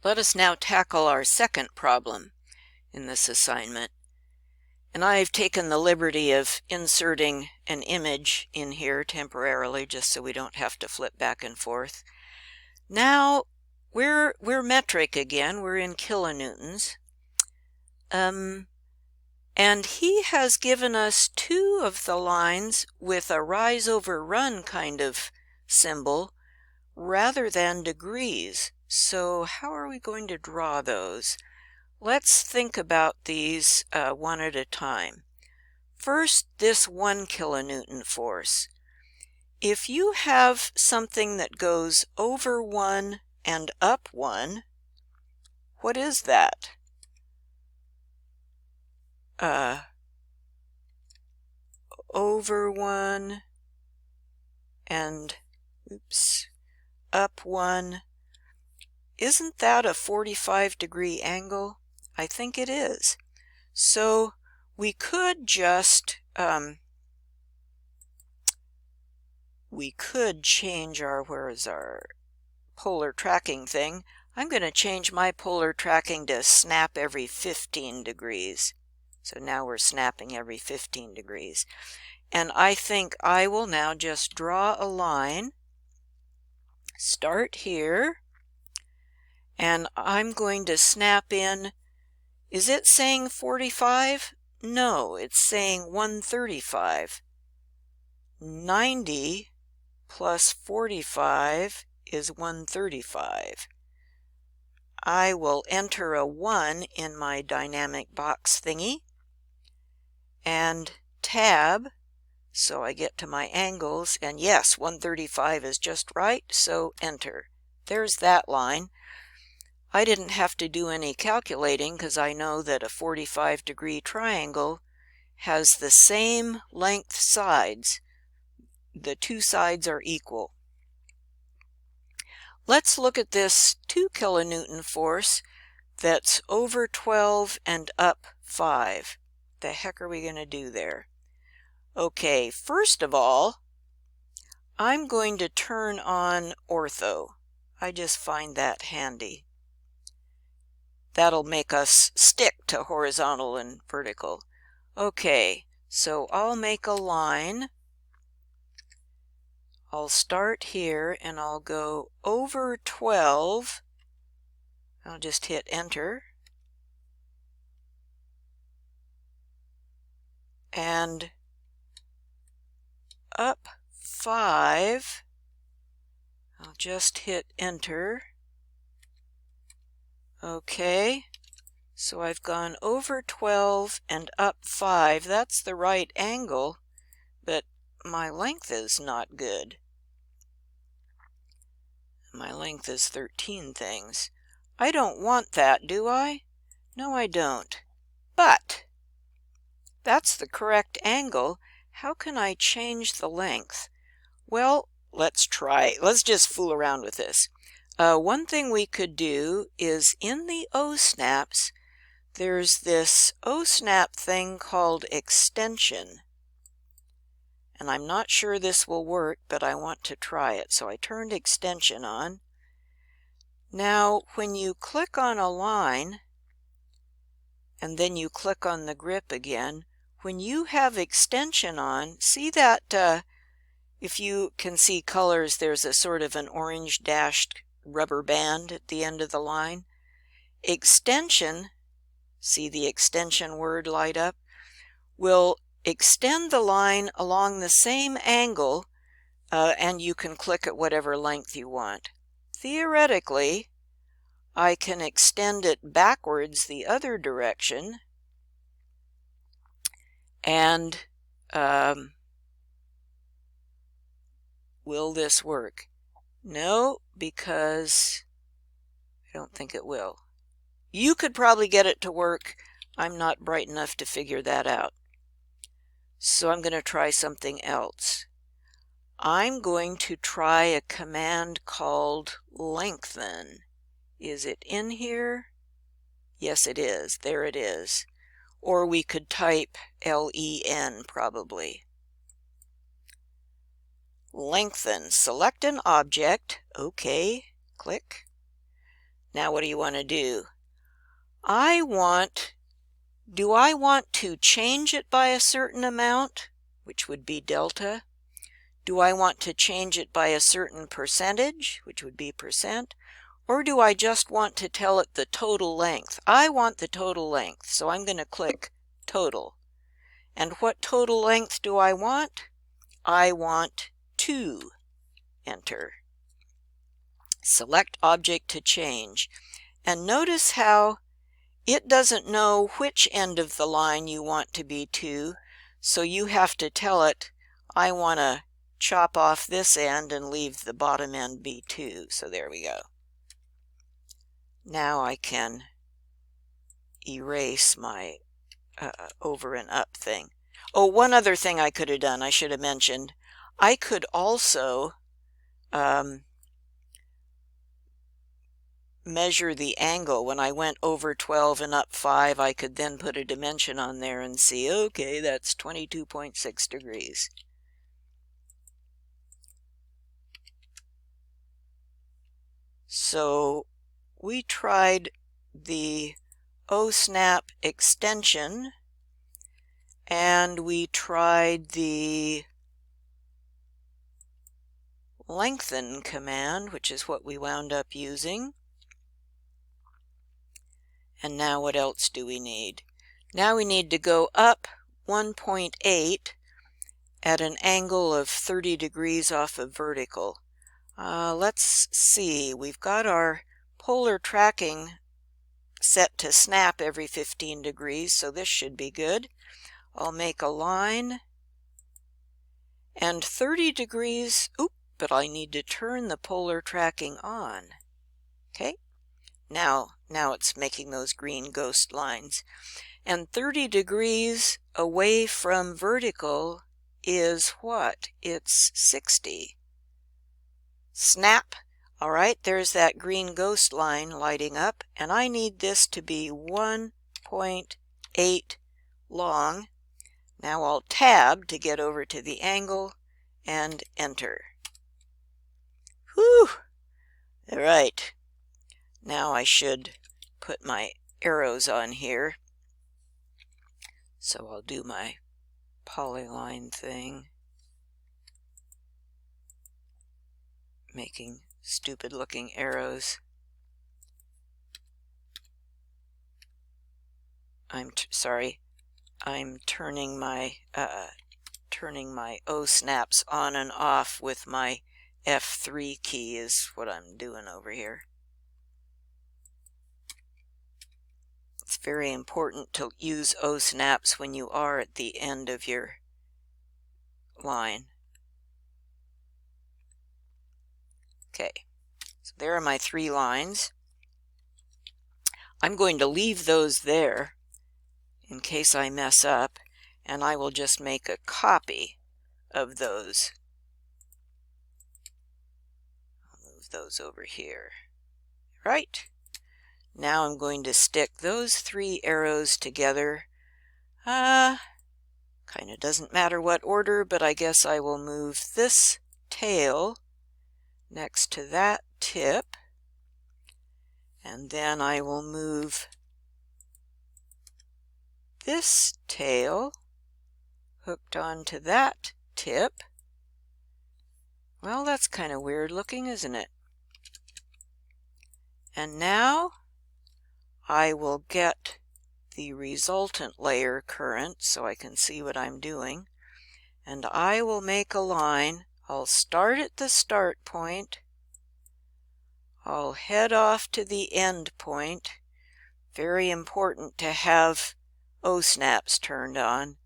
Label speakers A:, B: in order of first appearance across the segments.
A: Let us now tackle our second problem in this assignment. And I've taken the liberty of inserting an image in here temporarily just so we don't have to flip back and forth. Now we're metric again, we're in kilonewtons. And he has given us two of the lines with a rise over run kind of symbol rather than degrees. So how are we going to draw those? Let's think about these one at a time. First, this 1 kilonewton force. If you have something that goes over 1 and up 1, what is that? Over 1 and up 1. Isn't that a 45-degree angle? I think it is. So we could just change our, where is our polar tracking thing? I'm going to change my polar tracking to snap every 15 degrees. So now we're snapping every 15 degrees. And I think I will now just draw a line, start here, and I'm going to snap in. Is it saying 45? No, it's saying 135. 90 plus 45 is 135. I will enter a 1 in my dynamic box thingy and tab so I get to my angles, and yes, 135 is just right, so enter. There's that line. I didn't have to do any calculating because I know that a 45-degree triangle has the same length sides. The two sides are equal. Let's look at this 2 kilonewton force that's over 12 and up 5. The heck are we going to do there? Okay, first of all, I'm going to turn on ortho. I just find that handy. That'll make us stick to horizontal and vertical. Okay, so I'll make a line. I'll start here and I'll go over 12. I'll just hit enter. And up 5. I'll just hit enter. Okay, so I've gone over 12 and up 5. That's the right angle, but my length is not good. My length is 13 things. I don't want that, do I? No, I don't. But that's the correct angle. How can I change the length? Well, let's try. Let's just fool around with this. One thing we could do is in the O-snaps, there's this O-snap thing called extension. And I'm not sure this will work, but I want to try it. So I turned extension on. Now, when you click on a line, and then you click on the grip again, when you have extension on, see that if you can see colors, there's a sort of an orange dashed rubber band at the end of the line. Extension, see the extension word light up, will extend the line along the same angle, and you can click at whatever length you want. Theoretically, I can extend it backwards the other direction, and will this work? No, because I don't think it will. You could probably get it to work. I'm not bright enough to figure that out. So I'm going to try something else. I'm going to try a command called lengthen. Is it in here? Yes, it is. There it is. Or we could type LEN probably. Lengthen. Select an object. OK. Click. Now what do you want to do? Do I want to change it by a certain amount, which would be delta? Do I want to change it by a certain percentage, which would be percent? Or do I just want to tell it the total length? I want the total length, so I'm going to click total. And what total length do I want? I want 2. Enter. Select object to change. And notice how it doesn't know which end of the line you want to be 2, so you have to tell it, I want to chop off this end and leave the bottom end be 2. So there we go. Now I can erase my over and up thing. Oh, one other thing I could have done, I should have mentioned. I could also measure the angle. When I went over 12 and up 5, I could then put a dimension on there and see, okay, that's 22.6 degrees. So we tried the OSNAP extension, and we tried the lengthen command, which is what we wound up using. And now what else do we need? Now we need to go up 1.8 at an angle of 30 degrees off of vertical. Let's see, we've got our polar tracking set to snap every 15 degrees, so this should be good. I'll make a line, and 30 degrees, but I need to turn the polar tracking on. Okay, now it's making those green ghost lines. And 30 degrees away from vertical is what? It's 60. Snap. All right, there's that green ghost line lighting up, and I need this to be 1.8 long. Now I'll tab to get over to the angle and enter. Whew! All right. Now I should put my arrows on here. So I'll do my polyline thing, making stupid looking arrows. I'm turning my O snaps on and off with my F3 key is what I'm doing over here. It's very important to use O snaps when you are at the end of your line. Okay, so there are my 3 lines. I'm going to leave those there in case I mess up, and I will just make a copy of those. I'll move those over here. Right. Now I'm going to stick those 3 arrows together. Kind of doesn't matter what order, but I guess I will move this tail next to that tip, and then I will move this tail hooked onto that tip. Well, that's kind of weird looking, isn't it? And now I will get the resultant layer current so I can see what I'm doing, and I will make a line. I'll start at the start point. I'll head off to the end point. Very important to have O snaps turned on.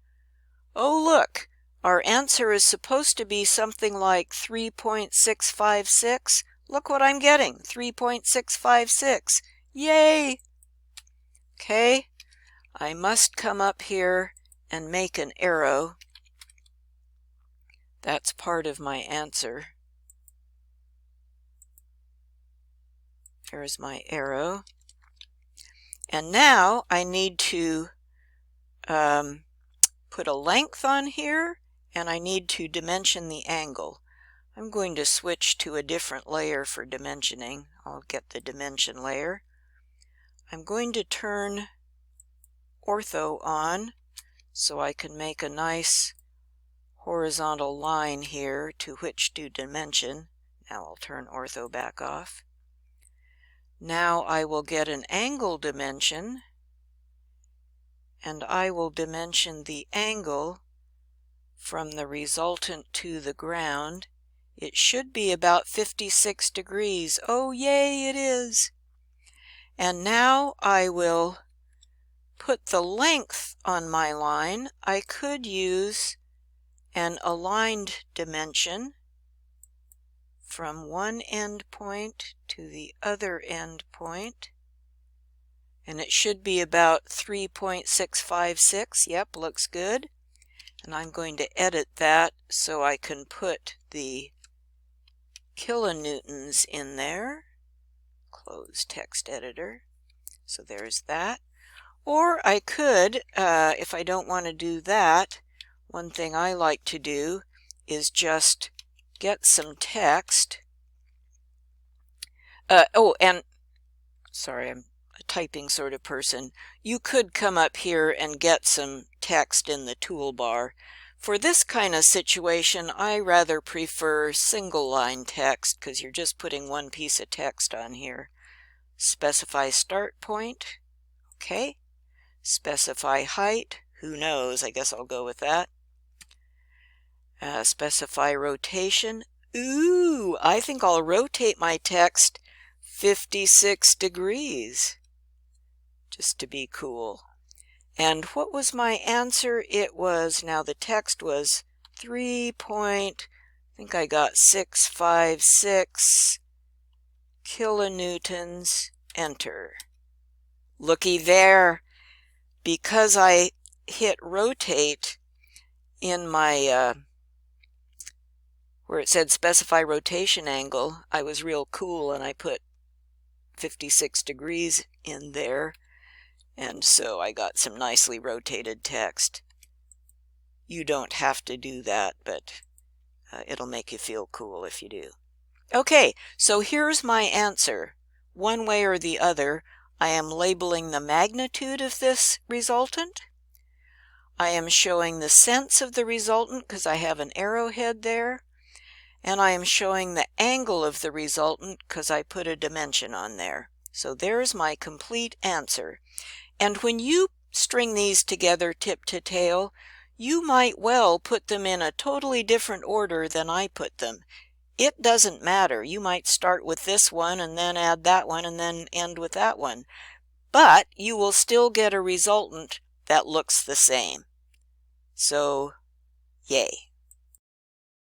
A: Oh, look, our answer is supposed to be something like 3.656. Look what I'm getting, 3.656. Yay! Okay, I must come up here and make an arrow. That's part of my answer. There's my arrow. And now I need to put a length on here, and I need to dimension the angle. I'm going to switch to a different layer for dimensioning. I'll get the dimension layer. I'm going to turn ortho on so I can make a nice horizontal line here to which to dimension. Now I'll turn ortho back off. Now I will get an angle dimension, and I will dimension the angle from the resultant to the ground. It should be about 56 degrees. Oh, yay, it is. And now I will put the length on my line. I could use an aligned dimension from one end point to the other end point, and it should be about 3.656. Yep, looks good. And I'm going to edit that so I can put the kilonewtons in there. Close text editor. So there's that. Or I could, if I don't want to do that, one thing I like to do is just get some text. Oh, and sorry, I'm a typing sort of person. You could come up here and get some text in the toolbar. For this kind of situation, I rather prefer single line text because you're just putting one piece of text on here. Specify start point. Okay. Specify height. Who knows? I guess I'll go with that. Specify rotation. Ooh, I think I'll rotate my text 56 degrees. Just to be cool. And what was my answer? It was, now the text was 656 kilonewtons. Enter. Looky there. Because I hit rotate in my where it said specify rotation angle, I was real cool and I put 56 degrees in there, and so I got some nicely rotated text. You don't have to do that, but it'll make you feel cool if you do. Okay, so here's my answer. One way or the other, I am labeling the magnitude of this resultant. I am showing the sense of the resultant because I have an arrowhead there. And I am showing the angle of the resultant because I put a dimension on there. So there's my complete answer. And when you string these together tip to tail, you might well put them in a totally different order than I put them. It doesn't matter. You might start with this one and then add that one and then end with that one. But you will still get a resultant that looks the same. So, yay.